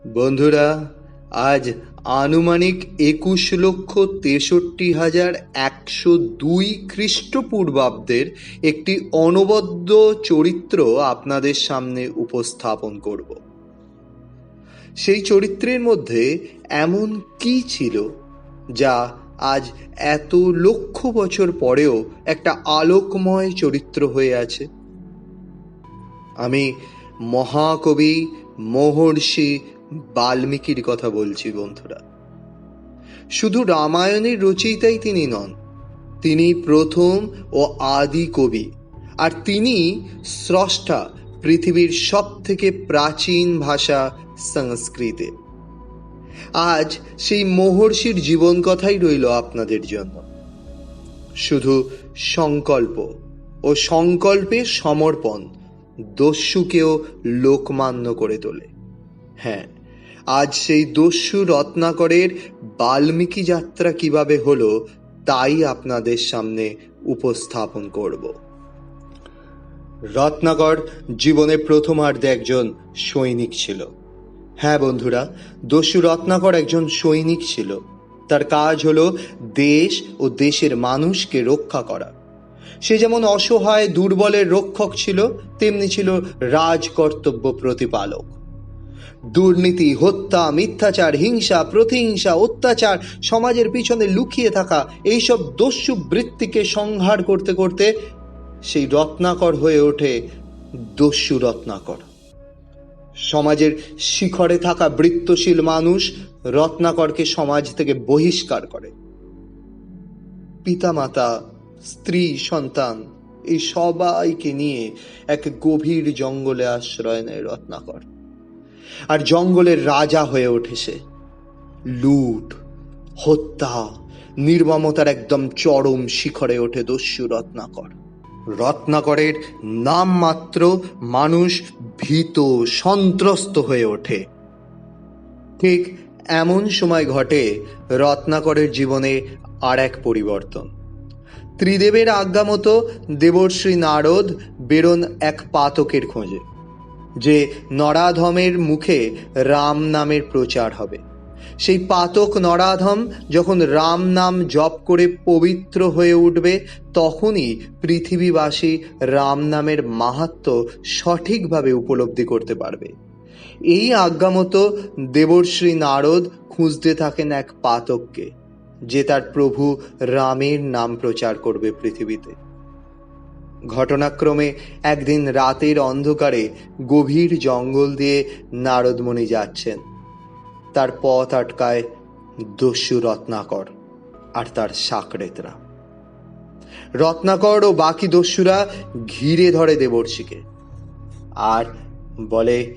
বন্ধুরা, আজ আনুমানিক 21,63,102 খ্রিস্টপূর্বাব্দের একটি অনবদ্য চরিত্র আপনাদের সামনে উপস্থাপন করব। সেই চরিত্রের মধ্যে এমন কি ছিল যা আজ এত লক্ষ বছর পরেও একটা আলোকময় চরিত্র হয়ে আছে? আমি মহাকবি মহর্ষি বাল্মীকির কথা বলছি বন্ধুরা। শুধু রামায়ণের রচয়িতাই তিনি নন, তিনি প্রথম ও আদি কবি, আর তিনি স্রষ্টা পৃথিবীর সব থেকে প্রাচীন ভাষা সংস্কৃতে। আজ সেই মহর্ষির জীবন কথাই রইল আপনাদের জন্য। শুধু সংকল্প ও সংকল্পের সমর্পণ দস্যুকেও লোকমান্য করে তোলে। হ্যাঁ, আজ সেই দস্যু রত্নাকরের বাল্মীকি যাত্রা কিভাবে হলো তাই আপনাদের সামনে উপস্থাপন করব। রত্নাকর জীবনে প্রথমার্ধে একজন সৈনিক ছিল। হ্যাঁ বন্ধুরা, দস্যু রত্নাকর একজন সৈনিক ছিল। তার কাজ হলো দেশ ও দেশের মানুষকে রক্ষা করা। সে যেমন অসহায় দুর্বলের রক্ষক ছিল, তেমনি ছিল রাজকর্তব্য প্রতিপালক। দুর্নীতি, হত্যা, মিথ্যাচার, হিংসা, প্রতিহিংসা, অত্যাচার, সমাজের পিছনে লুকিয়ে থাকা এইসব দস্যু বৃত্তিকে সংহার করতে করতে সেই রত্নাকর হয়ে ওঠে দস্যু রত্নাকর। সমাজের শিখরে থাকা বৃত্তশীল মানুষ রত্নাকরকে সমাজ থেকে বহিষ্কার করে। পিতামাতা, স্ত্রী, সন্তান এই সবাইকে নিয়ে এক গভীর জঙ্গলে আশ্রয় নেয় রত্নাকর। আর জঙ্গলের রাজা হয়ে ওঠে সে। লুট, হত্যা, নির্মমতার একদম চরম শিখরে ওঠে দস্যু রত্নাকর। রত্নাকরের নাম মাত্র মানুষ ভীত, সন্ত্রস্ত হয়ে ওঠে। ঠিক এমন সময় ঘটে রত্নাকরের জীবনে আর এক পরিবর্তন। ত্রিদেবের আজ্ঞা মতো দেবর্ষি নারদ বেরোন এক পাতকের খোঁজে, যে নরাধমের মুখে রাম নামের প্রচার হবে। সেই পাতক নরাধম যখন রাম নাম জপ করে পবিত্র হয়ে উঠবে, তখনই পৃথিবীবাসী রাম নামের মাহাত্ম্য সঠিকভাবে উপলব্ধি করতে পারবে। এই আজ্ঞা মতো দেবর্ষি নারদ খুঁজতে থাকেন এক পাতককে, যে তার প্রভু রামের নাম প্রচার করবে পৃথিবীতে। ঘটনাক্রমে একদিন রাতের অন্ধকারে গভীর জঙ্গল দিয়ে নারদমণি যাচ্ছেন। তার পথ আটকায় দস্যু রত্নাকর আর তার সাকরেতরা। রত্নাকর ও বাকি দস্যুরা ঘিরে ধরে দেবর্ষিকে আর বলে,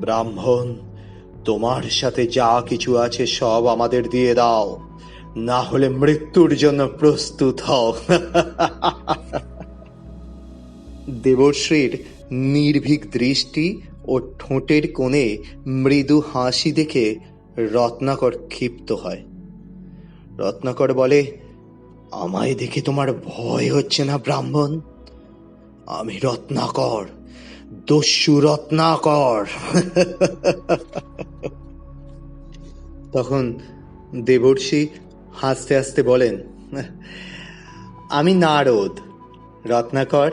ব্রাহ্মণ, তোমার সাথে যা কিছু আছে সব আমাদের দিয়ে দাও, না হলে মৃত্যুর জন্য প্রস্তুত হও। দেবশ্রীর নির্ভীক দৃষ্টি ও ঠোঁটের কোণে মৃদু হাসি দেখে রত্নাকর ক্ষিপ্ত হয়। রত্নাকর বলে, আমায় দেখে তোমার ভয় হচ্ছে না ব্রাহ্মণ? আমি রত্নাকর, দস্যু রত্নাকর। তখন দেবর্ষি হাসতে হাসতে বলেন, আমি নারদ। রত্নাকর,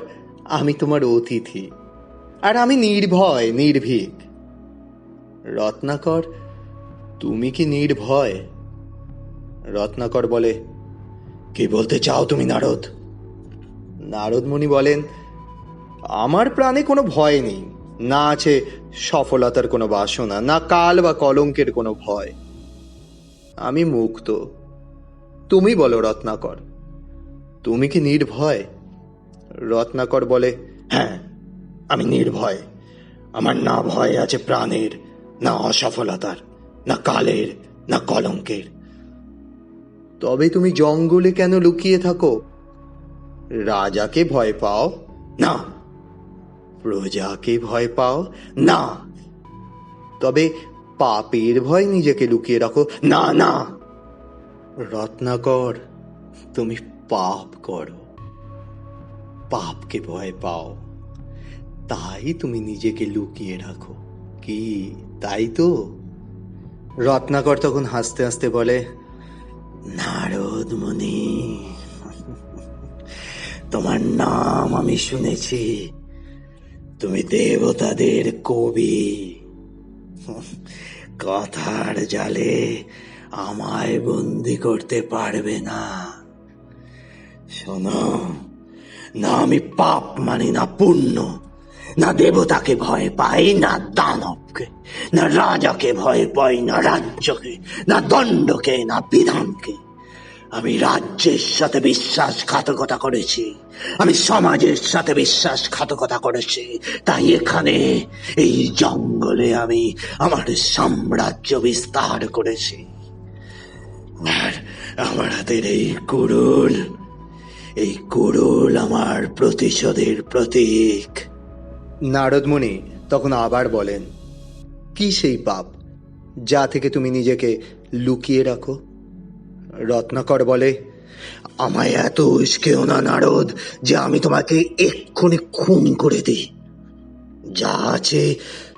আমি তোমার অতিথি, আর আমি নির্ভয়, নির্ভীক। রত্নাকর, তুমি কি নির্ভয়? রত্নাকর বলে, কি বলতে চাও তুমি নারদ? নারদ মুনি বলেন, আমার প্রাণে কোনো ভয় নেই, না আছে সফলতার কোনো বাসনা, না কাল বা কলঙ্কের কোনো ভয়। আমি মুক্ত। তুমি বলো রত্নাকর, তুমি কি নির্ভয়? রত্নাকর বলে, হ্যাঁ, আমি নির্ভয়। আমার না ভয় আছে প্রাণের, না অসফলতার, না কালের, না কলঙ্কের। তবে তুমি জঙ্গলে কেন লুকিয়ে থাকো? রাজাকে ভয় পাও? না। প্রজাকে ভয় পাও? না। তবে পাপের ভয় নিজেকে লুকিয়ে রাখো? না, না। রত্নাকর, তুমি পাপ করো, পাপকে ভয় পাও, তাই তুমি নিজেকে লুকিয়ে রাখো। কি তাই তো? রত্নাকর তখন হাসতে হাসতে বলে, নারদ মুনি, তোমার নাম আমি শুনেছি। তুমি দেবতাদের কবি। কথার জালে আমায় বন্দি করতে পারবে না। শোনো, না আমি পাপ মানি না পুণ্য, না দেবতাকে ভয় পাই না দানবকে, না রাজাকে ভয় পাই না রাজ্যকে, না দণ্ডকে না বিধানকে। আমি রাজ্যের সাথে বিশ্বাসঘাতকতা করেছি, আমি সমাজের সাথে বিশ্বাসঘাতকতা করেছি, তাই এখানে এই জঙ্গলে আমি আমার সাম্রাজ্য বিস্তার করেছি। আর আমার হাতের এই কুড়ুল আমার প্রতিশোধের প্রতীক। নারদমুনি তখন আবার বলেন, কি সেই পাপ যা থেকে তুমি নিজেকে লুকিয়ে রাখো? রত্নাকর বলে, আমায় এত উস্কেও না নারদ যে আমি তোমাকে এক্ষুনি খুন করে দিই। যা আছে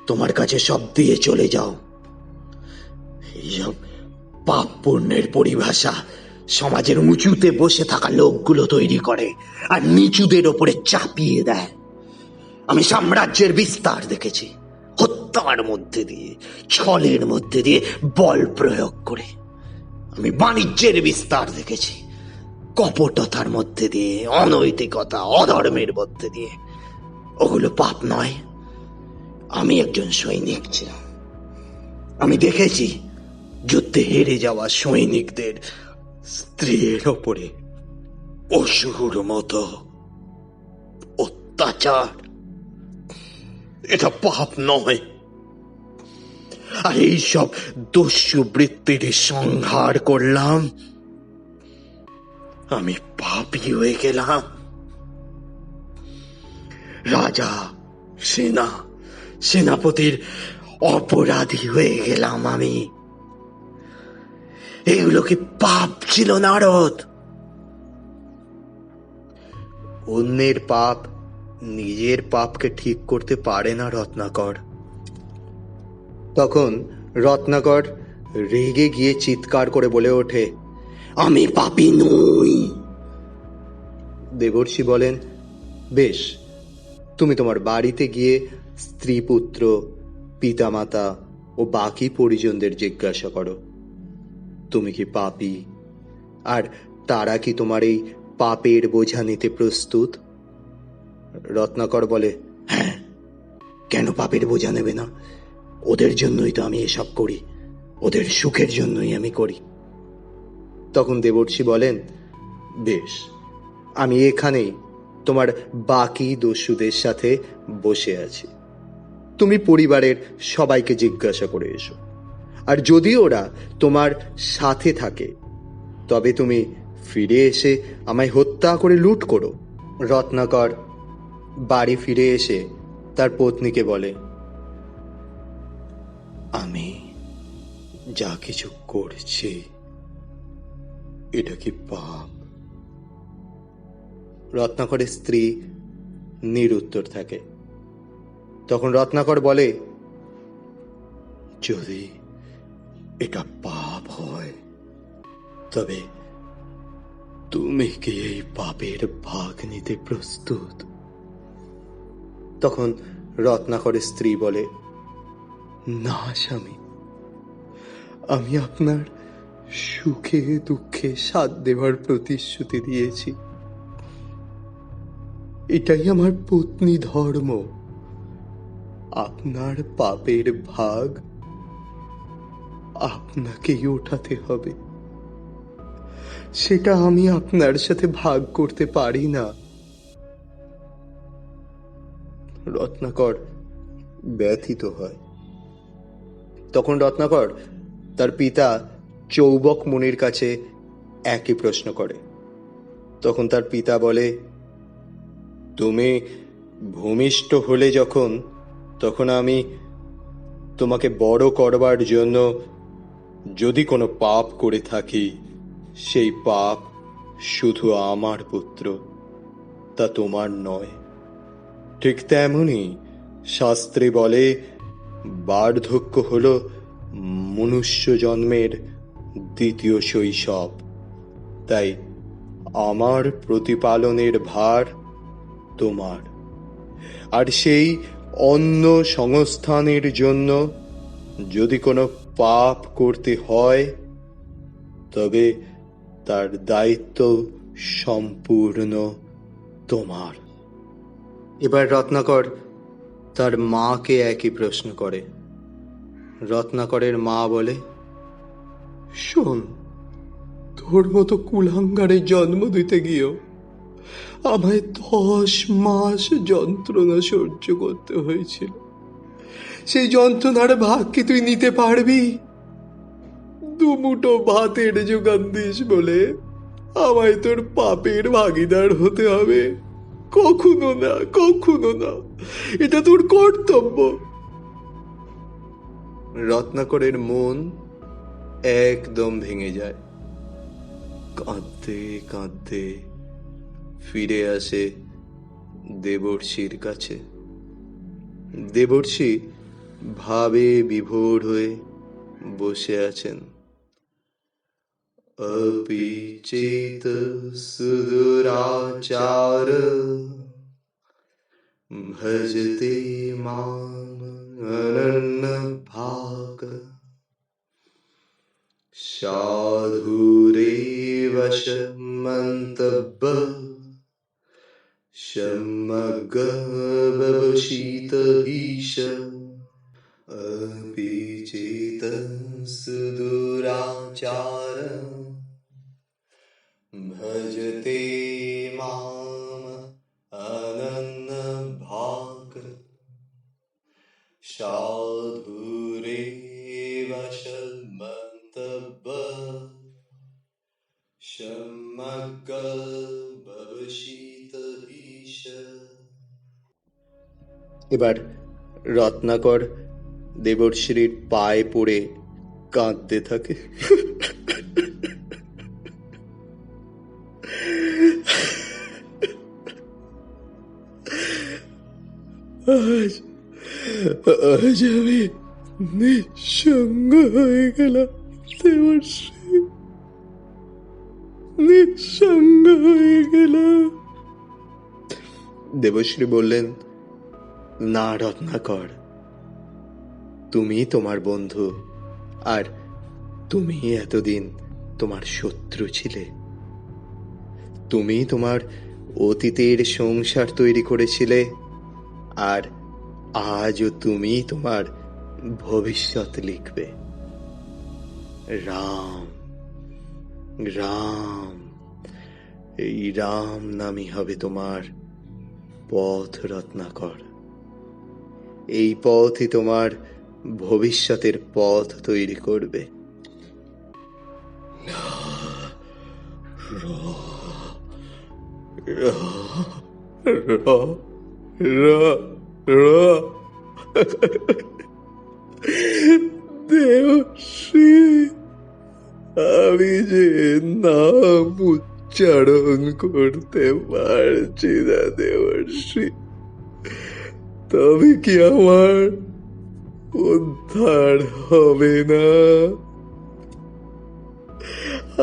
তোমার কাছে সব দিয়ে চলে যাও। এইসব পাপ পুণ্যের পরিভাষা সমাজের উঁচুতে বসে থাকা লোকগুলো তৈরি করে আর নিচুদের ওপরে চাপিয়ে দেয়। আমি সাম্রাজ্যের বিস্তার দেখেছি, হত্যার মধ্যে দিয়ে, ছলের মধ্যে দিয়ে, বল প্রয়োগ করে। আমি বাণিজ্যের বিস্তার দেখেছি, কপটতার মধ্যে দিয়ে, অনৈতিকতা, অধর্মের মধ্যে দিয়ে। ওগুলো পাপ নয়। আমি একজন সৈনিক ছিলাম। আমি দেখেছি যুদ্ধে হেরে যাওয়া সৈনিকদের স্ত্রীর ওপরে পশুর মতো অত্যাচার। এটা পাপ নয়। আর এইসব দস্যু বৃত্তির সংহার করলাম, আমি পাপী হয়ে গেলাম। রাজা, সেনাপতির অপরাধী হয়ে গেলাম আমি। এগুলো কি পাপ ছিল নারদ? অন্যের পাপ নিজের পাপকে ঠিক করতে পারে না রত্নাকর। তখন রত্নাকর রেগে গিয়ে চিৎকার করে বলে ওঠে, আমি পাপী নই। দেবর্ষি বলেন, বেশ, তুমি তোমার বাড়িতে গিয়ে স্ত্রী, পুত্র, পিতামাতা ও বাকি পরিজনদের জিজ্ঞাসা করো, তুমি কি পাপী, আর তারা কি তোমার এই পাপের বোঝা নিতে প্রস্তুত? রত্নাকর বলে, হ্যাঁ, কেন পাপের বোঝা নেবে না? ওদের জন্যই তো আমি এসব করি, ওদের সুখের জন্যই আমি করি। তখন দেবর্ষি বলেন, বেশ, আমি এখানেই তোমার বাকি দস্যুদের সাথে বসে আছি। তুমি পরিবারের সবাইকে জিজ্ঞাসা করে এসো, আর যদি ওরা তোমার সাথে থাকে তবে তুমি ফিরে এসে আমায় হত্যা করে লুট করো। রত্নাকর বাড়ি ফিরে এসে তার পত্নীকে বলে, আমি যা কিছু করছি এটা কি পাপ? রত্নাকরের স্ত্রী নিরুত্তর থাকে। তখন রত্নাকর বলে, যদি এটা পাপ হয় তবে তুমি কি এই পাপের ভাগ নিতে প্রস্তুত? তখন রত্নাকরের স্ত্রী বলে, না স্বামী, আমি আপনার সুখে দুঃখে সাথ দেওয়ার প্রতিশ্রুতি দিয়েছি। এটাই আমার পত্নী ধর্ম। আপনার পাপের ভাগ আপনাকেই ওঠাতে হবে, সেটা আমি আপনার সাথে ভাগ করতে পারি না। রত্নাকর ব্যথিত হয়। তখন রত্নাকর তার পিতা চৌবক মুনির কাছে একই প্রশ্ন করে। তখন তার পিতা বলে, তুমি ভূমিষ্ঠ হলে যখন, তখন আমি তোমাকে বড় করবার জন্য যদি কোনো পাপ করে থাকি, সেই পাপ শুধু আমার পুত্র, তা তোমার নয়। ঠিক তেমনি শাস্ত্রে বলে, বার্ধক্য হলো মনুষ্য জন্মের দ্বিতীয় শৈশব। তাই আমার প্রতিপালনের ভার তোমার, আর সেই অন্ন সংস্থানের জন্য যদি কোনো পাপ করতে হয় তবে তার দায়িত্ব সম্পূর্ণ তোমার। এবার রত্নাকর তার মাকে একই প্রশ্ন করে। রত্নাকরের মা বলে, শোন, তোর মতো কুলাঙ্গারে জন্ম দিতে গিয়েও আমায় 10 মাস যন্ত্রণা সহ্য করতে হয়েছিল। সেই যন্ত্রণার ভাগ কি তুই নিতে পারবি? 2 মুঠো ভাতের যোগান দিস বলে আমায় তোর পাপের ভাগিদার হতে হবে? কখনো না, কখনো না, এটা তোর কর্তব্য। রত্নাকরের মন একদম ভেঙে যায়। কাঁদতে কাঁদতে ফিরে আসে দেবর্ষির কাছে। দেবর্ষি ভাবে বিভোর হয়ে বসে আছেন। अपि चेत सुदुराचार भजते माम अनन्य भाग साधुरेव मन्तव्य शमग्गवशीत ईश अपि चेत सुदुराचार भजते माम अनन्य भाग साधुरेव मन्तव्य शमग्गवशीत ईश। এবার রত্নাকর দেবর্ষির পায়ে পড়ে কাঁদতে থাকে। আজ আমি নিঃসঙ্গ হয়ে গেলাম দেবর্ষি, নিঃসঙ্গ হয়ে গেলাম। দেবশ্রী বললেন, না রত্নাকর, তুমি তোমার বন্ধু, আর তুমি এতদিন তোমার শত্রু ছিলে। তুমি তোমার অতীতের সংসার তৈরি করেছিলে, আর আজও তুমি তোমার ভবিষ্যৎ লিখবে। রাম, রাম, এই রাম নামই হবে তোমার পথ রত্নাকর। এই পথই তোমার ভবিষ্যতের পথ তৈরি করবে। দেবশ্রী, আমি যে নাম উচ্চারণ করতে পারছি না দেবশ্রী, তবে কি আমার উদ্ধার হবে না?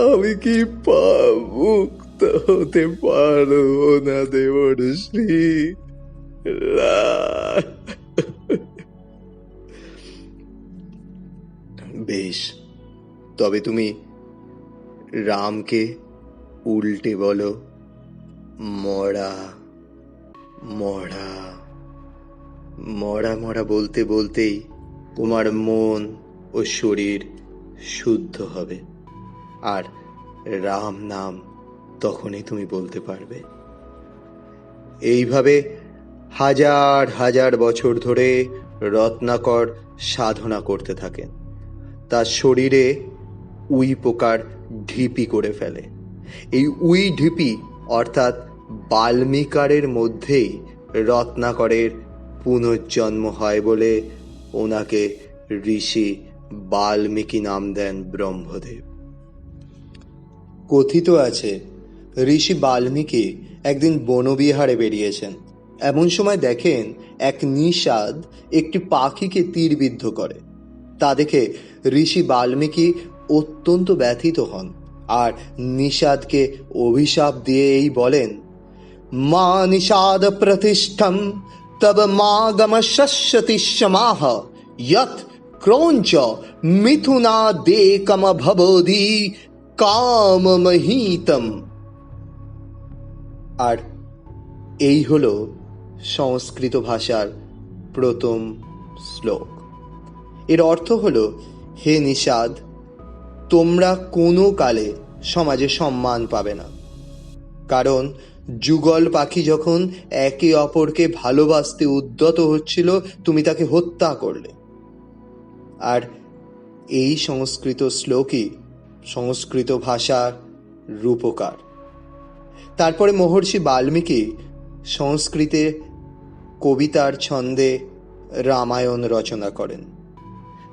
আমি কি পাপ মুক্ত হতে পারবো না দেবশ্রী? বেশ, তবে তুমি রামকে উল্টে বলো, মরা মরা। মরা মরা বলতে বলতেই তোমার মন ও শরীর শুদ্ধ হবে, আর রাম নাম তখনই তুমি বলতে পারবে। এইভাবে হাজার হাজার বছর ধরে রত্নাকর সাধনা করতে থাকেন। তার শরীরে উই পোকার ঢিপি করে ফেলে। এই উই ঢিপি অর্থাৎ বাল্মীকারের মধ্যেই রত্নাকরের পুনর্জন্ম হয় বলে ওনাকে ঋষি বাল্মীকি নাম দেন ব্রহ্মদেব। কথিত আছে ঋষি বাল্মীকি একদিন বনবিহারে বেরিয়েছেন। এমন সময় দেখেন এক নিষাদ একটি পাখিকে তীরবিদ্ধ করে। তা দেখে ঋষি বাল্মীকি অত্যন্ত ব্যথিত হন আর নিষাদকে অভিশাপ দিয়ে এই বলেন, মা নিষাদ প্রতিষ্ঠম তব মা গমশস্যতি সমাহ যৎ ক্রৌঞ্চ মিথুনাদেকম ভবধি কামমহিতম। আর এই হলো সংস্কৃত ভাষার প্রথম শ্লোক। এর অর্থ হলো, হে নিষাদ, তোমরা কোনো কালে সমাজে সম্মান পাবে না, কারণ যুগল পাখি যখন একে অপরকে ভালোবাসতে উদ্যত হচ্ছিল তুমি তাকে হত্যা করলে। আর এই সংস্কৃত শ্লোকই সংস্কৃত ভাষার রূপকার। তারপরে মহর্ষি বাল্মীকি সংস্কৃতে কবিতার ছন্দে রামায়ণ রচনা করেন।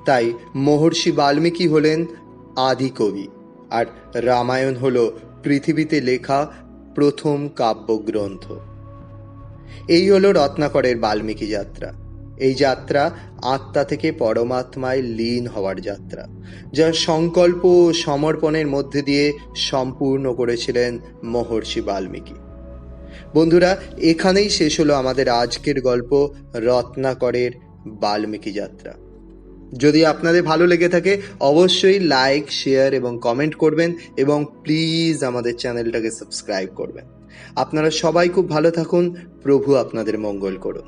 তাই মহর্ষি বাল্মীকি হলেন আদি কবি, আর রামায়ণ হল পৃথিবীতে লেখা প্রথম কাব্যগ্রন্থ। এই হলো রত্নাকরের বাল্মীকি যাত্রা। এই যাত্রা আত্মা থেকে পরমাত্মায় লীন হওয়ার যাত্রা, যা সংকল্প ও সমর্পণের মধ্যে দিয়ে সম্পূর্ণ করেছিলেন মহর্ষি বাল্মীকি। বন্ধুরা, এখানেই শেষ হলো আমাদের আজকের গল্প রত্নাকরের বাল্মীকি যাত্রা। যদি আপনাদের ভালো লেগে থাকে অবশ্যই লাইক, শেয়ার এবং কমেন্ট করবেন, এবং প্লিজ আমাদের চ্যানেলটাকে সাবস্ক্রাইব করবেন। আপনারা সবাই খুব ভালো থাকুন। প্রভু আপনাদের মঙ্গল করুন।